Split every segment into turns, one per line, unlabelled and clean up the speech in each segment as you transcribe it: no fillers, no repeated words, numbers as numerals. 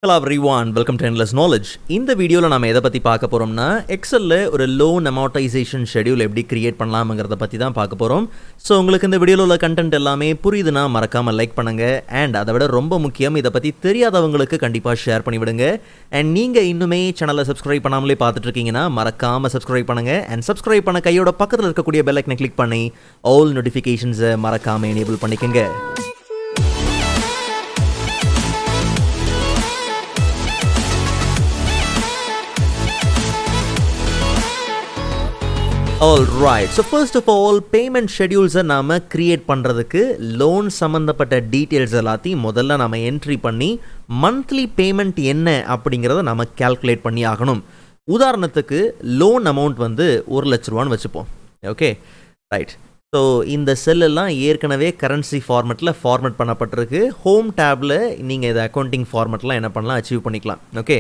Hello everyone, welcome to Endless Knowledge. இந்த வீடியோவில் நாம் எதை பற்றி பார்க்க போகிறோம்னா எக்ஸலில் ஒரு லோன் அமார்டைசேஷன் ஷெடியூல் எப்படி கிரியேட் பண்ணலாம்ங்கிறத பற்றி தான் பார்க்க போகிறோம். ஸோ உங்களுக்கு இந்த வீடியோவில் உள்ள கண்டென்ட் எல்லாமே புரியுதுன்னா மறக்காமல் லைக் பண்ணுங்கள். அண்ட் அதை விட ரொம்ப முக்கியம், இதை பற்றி தெரியாதவங்களுக்கு கண்டிப்பாக ஷேர் பண்ணிவிடுங்க. அண்ட் நீங்கள் இன்னுமே சேனலை சப்ஸ்கிரைப் பண்ணாமலே பார்த்துட்டு இருக்கீங்கன்னா மறக்காமல் சப்ஸ்கிரைப் பண்ணுங்கள். அண்ட் சப்ஸ்கிரைப் பண்ண கையோட பக்கத்தில் இருக்கக்கூடிய பெல் ஐக்கனை கிளிக் பண்ணி ஆல் நோட்டிஃபிகேஷன்ஸை மறக்காமல் எனேபிள் பண்ணிக்கோங்க. Alright, so first of all, payment schedules-ஐ நாம் கிரியேட் பண்ணுறதுக்கு லோன் சம்மந்தப்பட்ட டீட்டெயில்ஸ் எல்லாத்தையும் முதல்ல நாம் என்ட்ரி பண்ணி மந்த்லி பேமெண்ட் என்ன அப்படிங்கிறத நம்ம கால்குலேட் பண்ணி ஆகணும். உதாரணத்துக்கு லோன் அமௌண்ட் வந்து 1,00,000 ரூபான்னு வச்சுப்போம். Okay right. ஸோ இந்த செல்லெல்லாம் ஏற்கனவே கரன்சி ஃபார்மேட் பண்ணப்பட்டிருக்கு. ஹோம் டேப்பில் நீங்கள் இதை அக்கௌண்டிங் ஃபார்மேட்லாம் என்ன பண்ணலாம், அச்சீவ் பண்ணிக்கலாம். ஓகே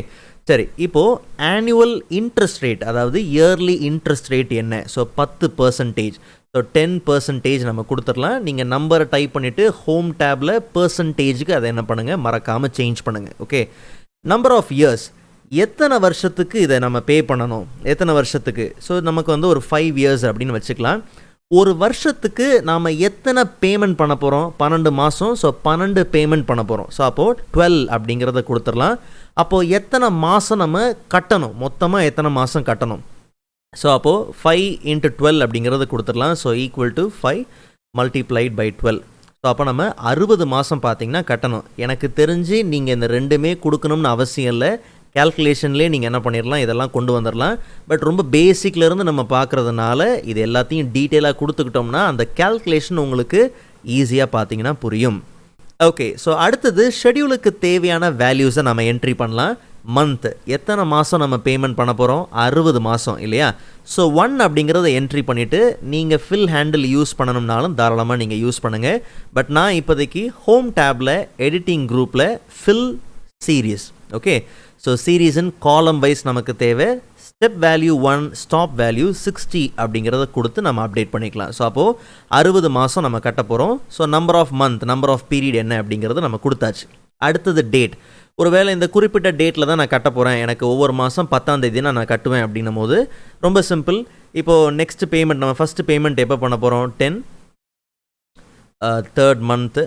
சரி, இப்போது ஆனுவல் இன்ட்ரெஸ்ட் ரேட், அதாவது இயர்லி இன்ட்ரெஸ்ட் ரேட் என்ன? ஸோ 10%. ஸோ 10% நம்ம கொடுத்துடலாம். நீங்கள் நம்பரை டைப் பண்ணிவிட்டு ஹோம் டேப்பில் பர்சன்டேஜுக்கு அதை என்ன பண்ணுங்கள், மறக்காமல் சேஞ்ச் பண்ணுங்கள். ஓகே, நம்பர் ஆஃப் இயர்ஸ், எத்தனை வருஷத்துக்கு இதை நம்ம பே பண்ணணும், எத்தனை வருஷத்துக்கு? ஸோ நமக்கு வந்து ஒரு 5 years அப்படின்னு வச்சுக்கலாம். ஒரு வருஷத்துக்கு நாம் எத்தனை பேமெண்ட் பண்ண போகிறோம்? 12 மாதம். ஸோ 12 பேமெண்ட் பண்ண போகிறோம். ஸோ அப்போது 12 அப்படிங்கிறத கொடுத்துடலாம். அப்போது எத்தனை மாதம் நம்ம கட்டணும், மொத்தமாக எத்தனை மாதம் கட்டணும்? ஸோ அப்போது 5 × 12 அப்படிங்கிறத கொடுத்துடலாம். So equal to 5 × 12. ஸோ அப்போ நம்ம 60 மாதம் பார்த்திங்கன்னா கட்டணும். எனக்கு தெரிஞ்சு நீங்கள் இந்த ரெண்டுமே கொடுக்கணும்னு அவசியம் இல்லை. கேல்குலேஷன்லேயே நீங்கள் என்ன பண்ணிடலாம், இதெல்லாம் கொண்டு வந்துடலாம். பட் ரொம்ப பேசிக்லேருந்து நம்ம பார்க்குறதுனால இது எல்லாத்தையும் டீட்டெயிலாக கொடுத்துக்கிட்டோம்னா அந்த கேல்குலேஷன் உங்களுக்கு ஈஸியாக பார்த்தீங்கன்னா புரியும். ஓகே, ஸோ அடுத்தது ஷெடியூலுக்கு தேவையான வேல்யூஸை நம்ம என்ட்ரி பண்ணலாம். மந்த், எத்தனை மாதம் நம்ம பேமெண்ட் பண்ண போகிறோம்? 60 மாதம் இல்லையா? ஸோ 1 அப்படிங்கிறத என்ட்ரி பண்ணிவிட்டு நீங்கள் ஃபில் ஹேண்டில் யூஸ் பண்ணணும்னாலும் தாராளமாக நீங்கள் யூஸ் பண்ணுங்கள். பட் நான் இப்போதைக்கு ஹோம் டேப்பில் எடிட்டிங் குரூப்பில் ஃபில் சீரீஸ். ஓகே, ஸோ சீரீஸின் காலம் வைஸ் நமக்கு தேவை. ஸ்டெப் வேல்யூ 1, ஸ்டாப் வேல்யூ 60 அப்படிங்கிறத கொடுத்து நம்ம அப்டேட் பண்ணிக்கலாம். ஸோ அப்போது 60 மாதம் நம்ம கட்ட போகிறோம். So number of month, number of period என்ன அப்படிங்கிறது நம்ம கொடுத்தாச்சு. அடுத்தது டேட். ஒருவேளை இந்த குறிப்பிட்ட டேட்டில் தான் நான் கட்ட போகிறேன், எனக்கு ஒவ்வொரு மாதம் 10ஆம் தேதி நான் கட்டுவேன் அப்படின்னும் போது ரொம்ப சிம்பிள். இப்போது நெக்ஸ்ட் பேமெண்ட், நம்ம ஃபஸ்ட்டு பேமெண்ட் எப்போ பண்ண போகிறோம்? 10 3rd month.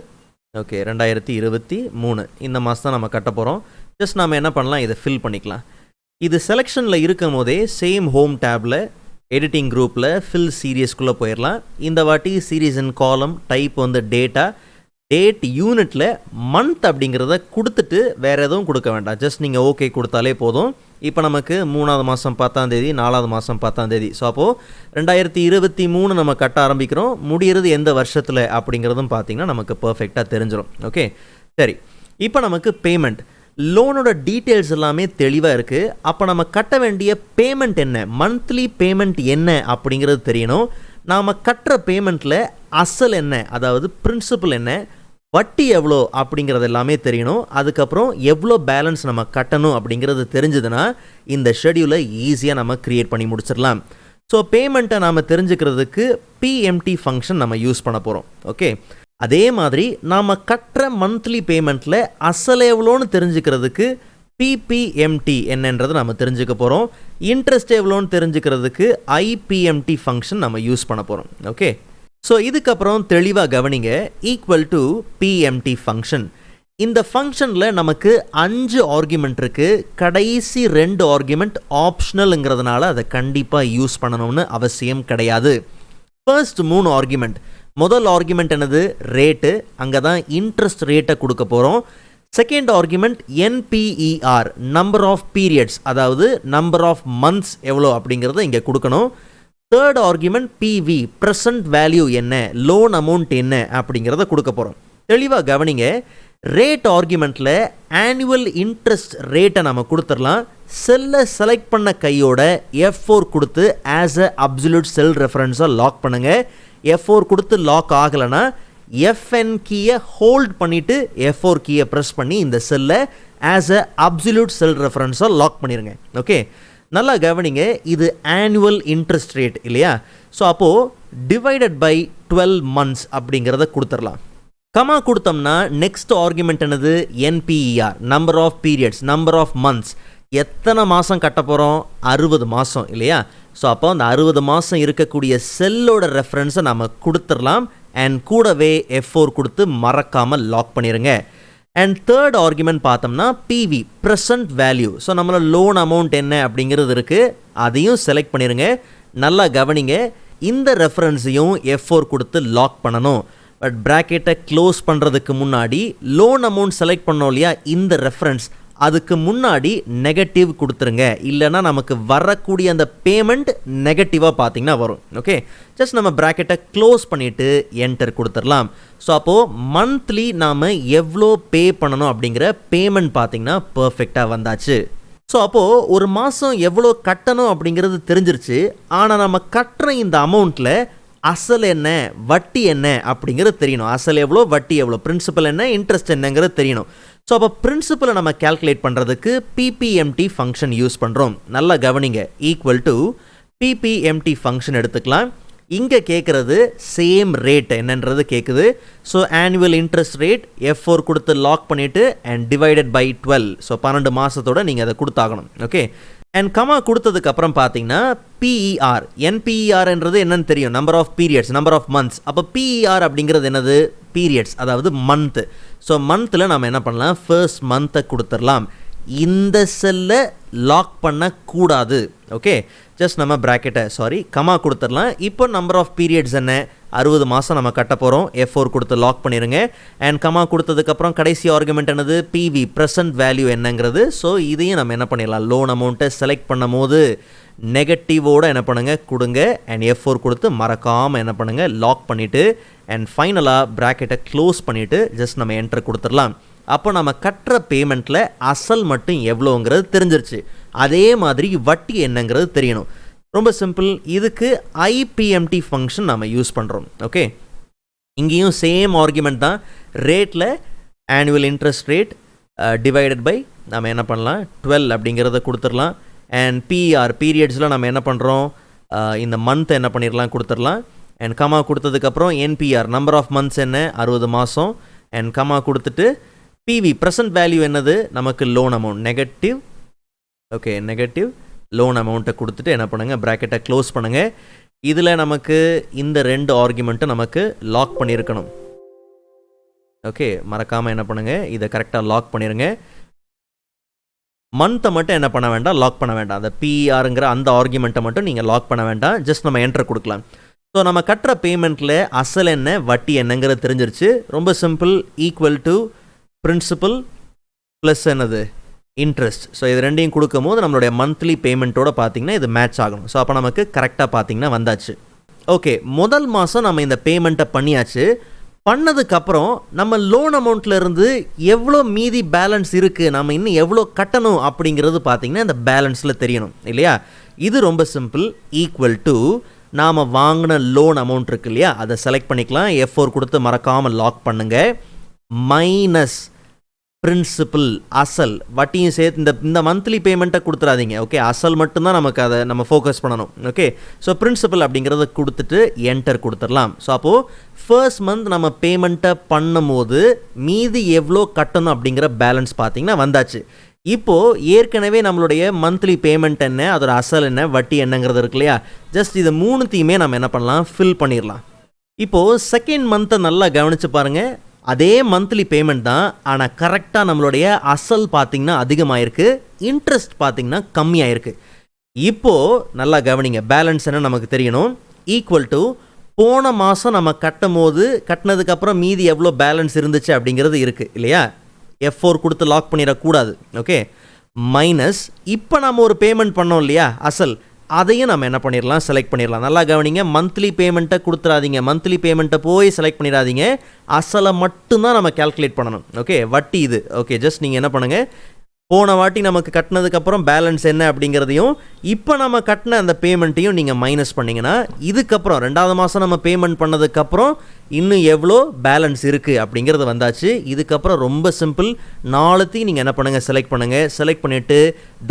ஓகே, 2023 இந்த மாதம் தான் நம்ம கட்ட போகிறோம். ஜஸ்ட் நாம் என்ன பண்ணலாம், இதை ஃபில் பண்ணிக்கலாம். இது செலெக்ஷனில் இருக்கும் போதே சேம் ஹோம் டேப்பில் எடிட்டிங் குரூப்பில் ஃபில் சீரியஸ்குள்ளே போயிடலாம். இந்த வாட்டி சீரீஸ் இன் காலம் டைப் வந்து டேட்டா, டேட் யூனிட்டில் மந்த் அப்படிங்கிறத கொடுத்துட்டு வேறு எதுவும் கொடுக்க வேண்டாம். ஜஸ்ட் நீங்கள் ஓகே கொடுத்தாலே போதும். இப்போ நமக்கு 3ஆவது மாதம் 10ஆம் தேதி, 4ஆவது மாதம் 10ஆம் தேதி. ஸோ அப்போது 2023 நம்ம கட்ட ஆரம்பிக்கிறோம். முடிகிறது எந்த வருஷத்தில் அப்படிங்கிறதும் பார்த்திங்கன்னா நமக்கு பர்ஃபெக்டாக தெரிஞ்சிடும். ஓகே சரி, இப்போ நமக்கு பேமெண்ட், லோனோட டீட்டெயில்ஸ் எல்லாமே தெளிவாக இருக்குது. அப்போ நம்ம கட்ட வேண்டிய பேமெண்ட் என்ன, மந்த்லி பேமெண்ட் என்ன அப்படிங்கிறது தெரியணும். நாம் கட்டுற பேமெண்ட்டில் அசல் என்ன, அதாவது பிரின்சிபல் என்ன, வட்டி எவ்வளோ அப்படிங்கிறது எல்லாமே தெரியணும். அதுக்கப்புறம் எவ்வளோ பேலன்ஸ் நம்ம கட்டணும் அப்படிங்கிறது தெரிஞ்சதுன்னா இந்த ஷெடியூலை ஈஸியாக நம்ம க்ரியேட் பண்ணி முடிச்சிடலாம். ஸோ பேமெண்ட்டை நாம் தெரிஞ்சுக்கிறதுக்கு பிஎம்டி ஃபங்க்ஷன் நம்ம யூஸ் பண்ண போகிறோம். ஓகே, அதே மாதிரி நாம் கட்டுற மந்த்லி பேமெண்ட்டில் அசல் எவ்வளோன்னு தெரிஞ்சுக்கிறதுக்கு பிபிஎம்டி என்னன்றது நம்ம தெரிஞ்சுக்க போகிறோம். இன்ட்ரெஸ்ட் எவ்வளோன்னு தெரிஞ்சுக்கிறதுக்கு ஐபிஎம்டி ஃபங்க்ஷன் நம்ம யூஸ் பண்ண போகிறோம். ஓகே, ஸோ இதுக்கப்புறம் தெளிவாக கவனிங்க, ஈக்குவல் டு பிஎம்டி ஃபங்க்ஷன். இந்த ஃபங்க்ஷனில் நமக்கு 5 ஆர்குமெண்ட் இருக்குது. கடைசி 2 ஆர்குமெண்ட் ஆப்ஷனலுங்கிறதுனால அதை கண்டிப்பாக யூஸ் பண்ணணும்னு அவசியம் கிடையாது. First 3 argument. முதல் ஆர்குமெண்ட் என்னது? ரேட்டு. அங்கே தான் இன்ட்ரெஸ்ட் ரேட்டை கொடுக்க போகிறோம். Second argument NPER, number of periods, அதாவது நம்பர் ஆஃப் மந்த்ஸ் எவ்வளோ அப்படிங்கிறத இங்கே கொடுக்கணும். Third argument PV, present value என்ன, லோன் அமௌண்ட் என்ன அப்படிங்கிறத கொடுக்க போகிறோம். தெளிவாக கவனிங்க, ரேட் ஆர்குமெண்ட்டில் ஆனுவல் இன்ட்ரெஸ்ட் ரேட்டை நம்ம கொடுத்துடலாம். செல்லை செலக்ட் பண்ண கையோட F4 கொடுத்து ஆஸ் அ அப்சல்யூட் செல் ரெஃபரன்ஸாக லாக் பண்ணுங்கள். F4 கொடுத்து லாக் ஆகலைன்னா FN கீயை ஹோல்ட் பண்ணிவிட்டு F4 கீயை ப்ரெஸ் பண்ணி இந்த செல்லை ஆஸ் அ அப்சல்யூட் செல் ரெஃபரன்ஸாக லாக் பண்ணிடுங்க. ஓகே, நல்லா கவனிங்க, இது ஆனுவல் இன்ட்ரெஸ்ட் ரேட் இல்லையா? ஸோ அப்போது டிவைடட் பை 12 months அப்படிங்கிறத கொடுத்துடலாம். கமா கொடுத்தோம்னா நெக்ஸ்ட் ஆர்குமெண்ட் என்னது? NPER, number of periods, number of months. எத்தனை மாதம் கட்ட போகிறோம்? 60 மாதம் இல்லையா? ஸோ அப்போ அந்த 60 மாதம் இருக்கக்கூடிய செல்லோட ரெஃபரன்ஸை நம்ம கொடுத்துடலாம். அண்ட் கூடவே F4 கொடுத்து மறக்காமல் லாக் பண்ணிடுங்க. அண்ட் தேர்ட் ஆர்குமெண்ட் பார்த்தோம்னா பிவி, ப்ரெசன்ட் வேல்யூ. ஸோ நம்மளோட லோன் அமௌண்ட் என்ன அப்படிங்கிறது இருக்குது, அதையும் செலக்ட் பண்ணிடுங்க. நல்லா கவனிங்க, இந்த ரெஃபரன்ஸையும் F4 கொடுத்து லாக் பண்ணணும். பட் ப்ராக்கெட்டை க்ளோஸ் பண்ணுறதுக்கு முன்னாடி லோன் அமௌண்ட் செலக்ட் பண்ணோம் இல்லையா, இந்த ரெஃபரன்ஸ் அதுக்கு முன்னாடி நெகட்டிவ் கொடுத்துருங்க. இல்லைனா நமக்கு வரக்கூடிய அந்த பேமெண்ட் நெகட்டிவாக பார்த்தீங்கன்னா வரும். ஓகே, ஜஸ்ட் நம்ம ப்ராக்கெட்டை க்ளோஸ் பண்ணிவிட்டு என்டர் கொடுத்துடலாம். ஸோ அப்போது மந்த்லி நாம் எவ்வளோ பே பண்ணணும் அப்படிங்கிற பேமெண்ட் பார்த்தீங்கன்னா பர்ஃபெக்டாக வந்தாச்சு. ஸோ அப்போது ஒரு மாதம் எவ்வளோ கட்டணும் அப்படிங்கிறது தெரிஞ்சிருச்சு. ஆனால் நம்ம கட்டுற இந்த அமௌண்ட்டில் அசல் என்ன, வட்டி என்ன அப்படிங்கிறது தெரியணும். அசல் எவ்வளோ, வட்டி எவ்வளோ, பிரின்சிபல் என்ன, இன்ட்ரெஸ்ட் என்னங்கிறது தெரியணும். ஸோ அப்போ பிரின்சிபலை நம்ம கேல்குலேட் பண்ணுறதுக்கு பிபிஎம்டி ஃபங்க்ஷன் யூஸ் பண்ணுறோம். நல்லா கவனிங்க, ஈக்குவல் டு பிபிஎம்டி ஃபங்க்ஷன் எடுத்துக்கலாம். இங்கே கேட்குறது சேம் ரேட் என்னன்றது கேட்குது. So annual interest rate F4 கொடுத்து லாக் பண்ணிவிட்டு அண்ட் டிவைடட் பை 12. ஸோ 12 மாதத்தோடு நீங்கள் அதை கொடுத்தாகணும். ஓகே, அண்ட் கமா கொடுத்ததுக்கப்புறம் பார்த்தீங்கன்னா பிஇஆர், என்பிஇஆர்ன்றது என்னன்னு தெரியும், number of periods, number of months. அப்போ பிஇஆர் அப்படிங்கிறது என்னது? பீரியட்ஸ், அதாவது மந்த்து. ஸோ மந்தில் நம்ம என்ன பண்ணலாம்? ஃபர்ஸ்ட் மந்த்தை கொடுத்துடலாம். இந்த செல்லை லாக் பண்ணக்கூடாது. ஓகே, ஜஸ்ட் நம்ம ப்ராக்கெட்டை கமா கொடுத்துடலாம். இப்போ நம்பர் ஆஃப் பீரியட்ஸ் என்ன? 60 மாதம் நம்ம கட்ட போகிறோம். F4 கொடுத்து லாக் பண்ணிடுங்க. அண்ட் கமா கொடுத்ததுக்கப்புறம் கடைசி ஆர்குமெண்ட் என்னது? பிவி, ப்ரெசன்ட் வேல்யூ என்னங்கிறது. ஸோ இதையும் நம்ம என்ன பண்ணிடலாம்? லோன் அமௌண்ட்டை செலக்ட் பண்ணும் போது நெகட்டிவோடு என்ன பண்ணுங்கள்? கொடுங்க. அண்ட் F4 கொடுத்து மறக்காமல் என்ன பண்ணுங்கள்? லாக் பண்ணிவிட்டு அண்ட் ஃபைனலாக ப்ராக்கெட்டை க்ளோஸ் பண்ணிவிட்டு ஜஸ்ட் நம்ம என்டர் கொடுத்துடலாம். அப்போ நம்ம கட்டுற பேமெண்ட்டில் அசல் மட்டும் எவ்வளோங்கிறது தெரிஞ்சிருச்சு. அதே மாதிரி வட்டி என்னங்கிறது தெரியணும். ரொம்ப சிம்பிள். இதுக்கு ஐபிஎம்டி ஃபங்க்ஷன் நம்ம யூஸ் பண்ணுறோம். ஓகே, இங்கேயும் சேம் ஆர்குமெண்ட் தான். ரேட்டில் annual interest rate divided by நம்ம என்ன பண்ணலாம்? 12 அப்படிங்கிறத கொடுத்துடலாம். அண்ட் பிஆர், பீரியட்ஸில் நம்ம என்ன பண்ணுறோம்? இந்த மந்த் என்ன பண்ணிடலாம்? கொடுத்துடலாம். அண்ட் கமா கொடுத்ததுக்கப்புறம் என்பிஆர், நம்பர் ஆஃப் மந்த்ஸ் என்ன? 60 மாதம். அண்ட் கமா கொடுத்துட்டு பிவி, ப்ரெசன்ட் வேல்யூ என்னது? நமக்கு loan amount negative. Okay, negative loan அமௌண்ட்டை கொடுத்துட்டு என்ன பண்ணுங்கள்? ப்ராக்கெட்டை க்ளோஸ் பண்ணுங்கள். இதில் நமக்கு இந்த 2 ஆர்குமெண்ட்டும் நமக்கு லாக் பண்ணியிருக்கணும். ஓகே, மறக்காமல் என்ன பண்ணுங்கள்? இதை கரெக்டாக லாக் பண்ணிடுங்க. மந்த்தை மட்டும் என்ன பண்ண வேண்டாம்? லாக் பண்ண வேண்டாம். அந்த பிஆருங்கிற அந்த ஆர்குமெண்ட்டை மட்டும் நீங்கள் லாக் பண்ண வேண்டாம். ஜஸ்ட் நம்ம என்டர் கொடுக்கலாம். ஸோ நம்ம கட்டுற பேமெண்ட்டில் அசல் என்ன, வட்டி என்னங்கிறது தெரிஞ்சிருச்சு. ரொம்ப simple. Equal to principal plus என்னது? இன்ட்ரெஸ்ட். ஸோ இது ரெண்டையும் கொடுக்கும் போது நம்மளுடைய மந்த்லி பேமெண்ட்டோட பார்த்தீங்கன்னா இது மேட்ச் ஆகணும். ஸோ அப்போ நமக்கு கரெக்டாக பார்த்தீங்கன்னா வந்தாச்சு. ஓகே, முதல் மாதம் நம்ம இந்த பேமெண்ட்டை பண்ணியாச்சு. பண்ணதுக்கப்புறம் நம்ம லோன் அமௌண்ட்லேருந்து எவ்வளோ மீதி பேலன்ஸ் இருக்குது, நம்ம இன்னும் எவ்வளோ கட்டணும் அப்படிங்கிறது பார்த்தீங்கன்னா இந்த பேலன்ஸில் தெரியணும் இல்லையா? இது ரொம்ப சிம்பிள். ஈக்குவல் டு நாம் வாங்கின லோன் அமௌண்ட் இருக்கு இல்லையா, அதை செலக்ட் பண்ணிக்கலாம். F4 கொடுத்து மறக்காமல் லாக் பண்ணுங்கள். மைனஸ் பிரின்சிபல், அசல், வட்டியும் சேர்த்து இந்த மந்த்லி பேமெண்ட்டை கொடுத்துடாதீங்க. ஓகே, அசல் மட்டும்தான் நமக்கு அதை நம்ம ஃபோக்கஸ் பண்ணணும். ஓகே, ஸோ பிரின்சிபல் அப்படிங்கிறத கொடுத்துட்டு என்டர் கொடுத்துடலாம். ஸோ அப்போது ஃபர்ஸ்ட் மந்த் நம்ம பேமெண்ட்டை பண்ணும் போது மீதி எவ்வளோ கட்டணும் அப்படிங்கிற பேலன்ஸ் பார்த்தீங்கன்னா வந்தாச்சு. இப்போது ஏற்கனவே நம்மளுடைய மந்த்லி பேமெண்ட் என்ன, அதோட அசல் என்ன, வட்டி என்னங்கிறது இருக்கு இல்லையா? ஜஸ்ட் இது மூணுத்தையுமே நம்ம என்ன பண்ணலாம்? ஃபில் பண்ணிடலாம். இப்போது செகண்ட் மந்த்தை நல்லா கவனித்து பாருங்கள். அதே மந்த்லி பேமெண்ட் தான், ஆனால் கரெக்டாக நம்மளுடைய அசல் பார்த்திங்கன்னா அதிகமாகிருக்கு, இன்ட்ரெஸ்ட் பார்த்திங்கன்னா கம்மியாயிருக்கு. இப்போது நல்லா கவனிங்க, பேலன்ஸ் என்ன நமக்கு தெரியணும். ஈக்குவல் டு போன மாதம் நம்ம கட்டும் போது கட்டினதுக்கப்புறம் மீதி எவ்வளோ பேலன்ஸ் இருந்துச்சு அப்படிங்கிறது இருக்குது இல்லையா? F4 கொடுத்து லாக் பண்ணிடக்கூடாது. ஓகே, மைனஸ் இப்போ நம்ம ஒரு பேமெண்ட் பண்ணோம் இல்லையா அசல், அதையும் நம்ம என்ன பண்ணிடலாம்? செலக்ட் பண்ணிடலாம். நல்லா கவனிங்க, மந்த்லி பேமெண்ட்டை கொடுத்துடாதீங்க. மந்த்லி பேமெண்ட்டை போய் செலக்ட் பண்ணிடாதீங்க. அசலை மட்டும்தான் நம்ம கேல்குலேட் பண்ணணும். ஓகே, வட்டி இது. ஓகே, ஜஸ்ட் நீங்கள் என்ன பண்ணுங்கள்? போன வாட்டி நமக்கு கட்டினதுக்கப்புறம் பேலன்ஸ் என்ன அப்படிங்கிறதையும் இப்போ நம்ம கட்டின அந்த பேமெண்ட்டையும் நீங்கள் மைனஸ் பண்ணிங்கன்னா இதுக்கப்புறம் 2வது மாதம் நம்ம பேமெண்ட் பண்ணதுக்கப்புறம் இன்னும் எவ்வளோ பேலன்ஸ் இருக்குது அப்படிங்கிறது வந்தாச்சு. இதுக்கப்புறம் ரொம்ப சிம்பிள், 4த்தையும் நீங்கள் என்ன பண்ணுங்கள்? செலக்ட் பண்ணுங்கள். செலக்ட் பண்ணிவிட்டு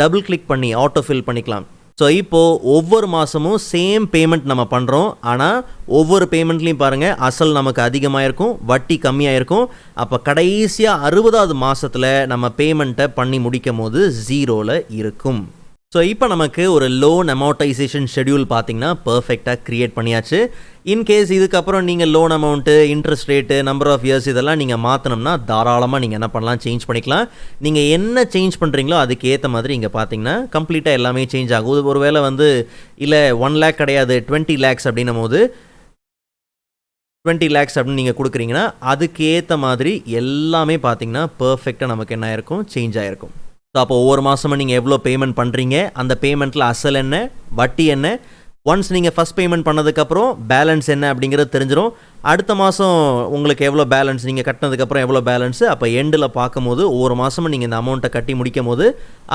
டபுள் கிளிக் பண்ணி ஆட்டோ ஃபில் பண்ணிக்கலாம். ஸோ இப்போது ஒவ்வொரு மாதமும் சேம் பேமெண்ட் நம்ம பண்ணுறோம். ஆனால் ஒவ்வொரு பேமெண்ட்லேயும் பாருங்கள் அசல் நமக்கு அதிகமாக இருக்கும், வட்டி கம்மியாக இருக்கும். அப்போ கடைசியாக 60வது மாதத்தில் நம்ம பேமெண்ட்டை பண்ணி முடிக்கும் போது 0ல் இருக்கும். ஸோ இப்போ நமக்கு ஒரு லோன் அமௌர்டைசேஷன் ஷெடியூல் பார்த்தீங்கன்னா பர்ஃபெக்டாக க்ரியேட் பண்ணியாச்சு. இன்கேஸ் இதுக்கப்புறம் நீங்கள் loan amount, interest rate, number of years இதெல்லாம் நீங்கள் மாற்றணும்னா தாராளமாக நீங்கள் என்ன பண்ணலாம், சேஞ்ச் பண்ணிக்கலாம். நீங்கள் என்ன சேஞ்ச் பண்ணுறீங்களோ அதுக்கு ஏற்ற மாதிரி இங்கே பார்த்தீங்கன்னா கம்ப்ளீட்டாக எல்லாமே சேஞ்ச் ஆகும். ஒரு வேளை இல்லை 1 lakh கிடையாது 20 lakhs அப்படின்னும் போது 20 lakhs அப்படின்னு நீங்கள் கொடுக்குறீங்கன்னா அதுக்கு ஏற்ற மாதிரி எல்லாமே பார்த்தீங்கன்னா பர்ஃபெக்டாக நமக்கு என்ன ஆயிருக்கும், சேஞ்ச் ஆகிருக்கும். ஸோ அப்போ ஒவ்வொரு மாதமும் நீங்கள் எவ்வளோ பேமெண்ட் பண்ணுறீங்க, அந்த பேமெண்ட்டில் அசல் என்ன, வட்டி என்ன, ஒன்ஸ் நீங்கள் ஃபஸ்ட் பேமெண்ட் பண்ணதுக்கப்புறம் பேலன்ஸ் என்ன அப்படிங்கிறது தெரிஞ்சிடும். அடுத்த மாதம் உங்களுக்கு எவ்வளோ பேலன்ஸ், நீங்கள் கட்டினதுக்கப்புறம் எவ்வளோ பேலன்ஸு, அப்போ எண்டில் பார்க்கும்போது ஒவ்வொரு மாதமும் நீங்கள் இந்த அமௌண்ட்டை கட்டி முடிக்கும் போது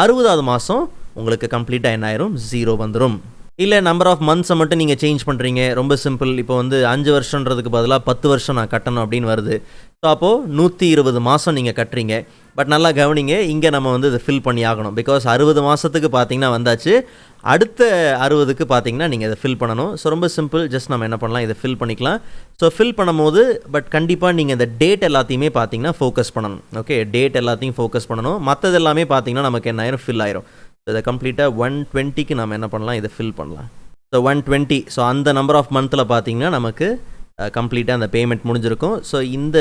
60வது மாதம் உங்களுக்கு கம்ப்ளீட்டாக என்ன ஆயிரும், 0 வந்துடும். இல்லை நம்பர் ஆஃப் மந்த்ஸை மட்டும் நீங்கள் சேஞ்ச் பண்ணுறீங்க, ரொம்ப சிம்பிள். இப்போ 5 வருஷன்றதுக்கு பதிலாக 10 வருஷம் நான் கட்டணும் அப்படின்னு வருது. ஸோ அப்போது 120 மாதம் நீங்கள் கட்டுறீங்க. பட் நல்லா கவனிங்க, இங்கே நம்ம இதை ஃபில் பண்ணி ஆகணும். பிகாஸ் 60 மாதத்துக்கு பார்த்தீங்கன்னா வந்தாச்சு, அடுத்த 60க்கு பார்த்தீங்கன்னா நீங்கள் இதை ஃபில் பண்ணணும். ஸோ ரொம்ப சிம்பிள், ஜஸ்ட் நம்ம என்ன பண்ணலாம், இதை ஃபில் பண்ணிக்கலாம். ஸோ ஃபில் பண்ணும்போது பட் கண்டிப்பாக நீங்கள் இந்த டேட் எல்லாத்தையுமே பார்த்தீங்கன்னா ஃபோக்கஸ் பண்ணணும். ஓகே, டேட் எல்லாத்தையும் ஃபோக்கஸ் பண்ணணும். மற்றது எல்லாமே பார்த்தீங்கன்னா நமக்கு என்ன ஆயிரும், ஃபில் ஆயிரும். ஸோ இதை கம்ப்ளீட்டாக 120க்கு நம்ம என்ன பண்ணலாம், இதை ஃபில் பண்ணலாம். ஸோ 120, ஸோ அந்த நம்பர் ஆஃப் மந்தில் பார்த்தீங்கன்னா நமக்கு கம்ப்ளீட்டாக அந்த பேமெண்ட் முடிஞ்சிருக்கும். ஸோ இந்த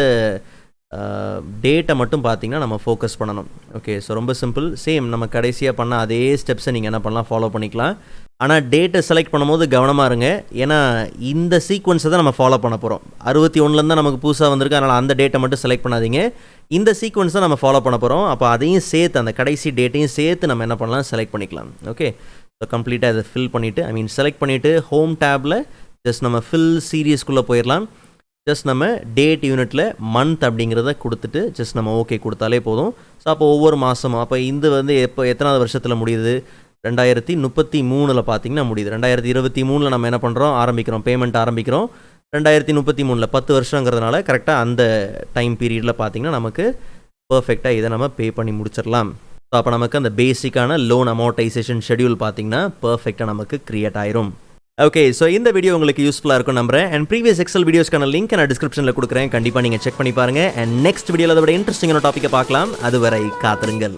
டேட்டை மட்டும் பார்த்தீங்கன்னா நம்ம ஃபோக்கஸ் பண்ணணும். ஓகே, ஸோ ரொம்ப சிம்பிள், சேம் நம்ம கடைசியாக பண்ண அதே ஸ்டெப்ஸை நீங்கள் என்ன பண்ணலாம், ஃபாலோ பண்ணிக்கலாம். ஆனால் டேட்டை செலக்ட் பண்ணும்போது கவனமாக இருங்க. ஏன்னா இந்த சீக்வன்ஸை தான் நம்ம ஃபாலோ பண்ண போகிறோம். 61 தான் நமக்கு புதுசாக வந்திருக்கு, அதனால் அந்த டேட்டை மட்டும் செலக்ட் பண்ணாதீங்க. இந்த சீக்வன்ஸ் தான் நம்ம ஃபாலோ பண்ண போகிறோம். அப்போ அதையும் சேர்த்து, அந்த கடைசி டேட்டையும் சேர்த்து நம்ம என்ன பண்ணலாம், செலக்ட் பண்ணிக்கலாம். ஓகே, ஸோ கம்ப்ளீட்டாக இதை ஃபில் பண்ணிவிட்டு செலக்ட் பண்ணிவிட்டு ஹோம் டேப்பில் ஜஸ்ட் நம்ம ஃபில் சீரியஸ்குள்ளே போயிடலாம். ஜஸ்ட் நம்ம டேட் யூனிட்டில் மந்த் அப்படிங்கிறத கொடுத்துட்டு ஜஸ்ட் நம்ம ஓகே கொடுத்தாலே போதும். ஸோ அப்போ ஒவ்வொரு மாதமும், அப்போ இது எப்போ எத்தனாவது வருஷத்தில் முடியுது, 2033 பார்த்தீங்கன்னா முடியுது. 2023 நம்ம என்ன பண்ணுறோம், ஆரம்பிக்கிறோம், பேமெண்ட் ஆரம்பிக்கிறோம். 2033 10 வருஷங்கிறதுனால கரெக்டாக அந்த டைம் பீரியடில் பார்த்தீங்கன்னா நமக்கு பர்ஃபெக்டாக இதை நம்ம பே பண்ணி முடிச்சிடலாம். ஸோ அப்போ நமக்கு அந்த பேசிக்கான லோன் அமௌர்டைசேஷன் ஷெடியூல் பார்த்தீங்கன்னா பர்ஃபெக்டாக நமக்கு க்ரியேட் ஆயிரும். ஓகே, ஸோ இந்த வீடியோ உங்களுக்கு யூஸ்ஃபுல்லாக இருக்கும் நம்புறேன். அண்ட் ப்ரீவியஸ் எக்ஸல் வீடியோஸ்க்கான லிங்க் நான் டிஸ்கிரிப்ஷனில் கொடுக்குறேன், கண்டிப்பாக நீங்கள் செக் பண்ணி பாருங்கள். அண்ட் நெக்ஸ்ட் வீடியோவில் அதை விட இன்ட்ரெஸ்டிங்கான டாப்பிக்கை பார்க்கலாம். அதுவரை காத்திருங்கள்.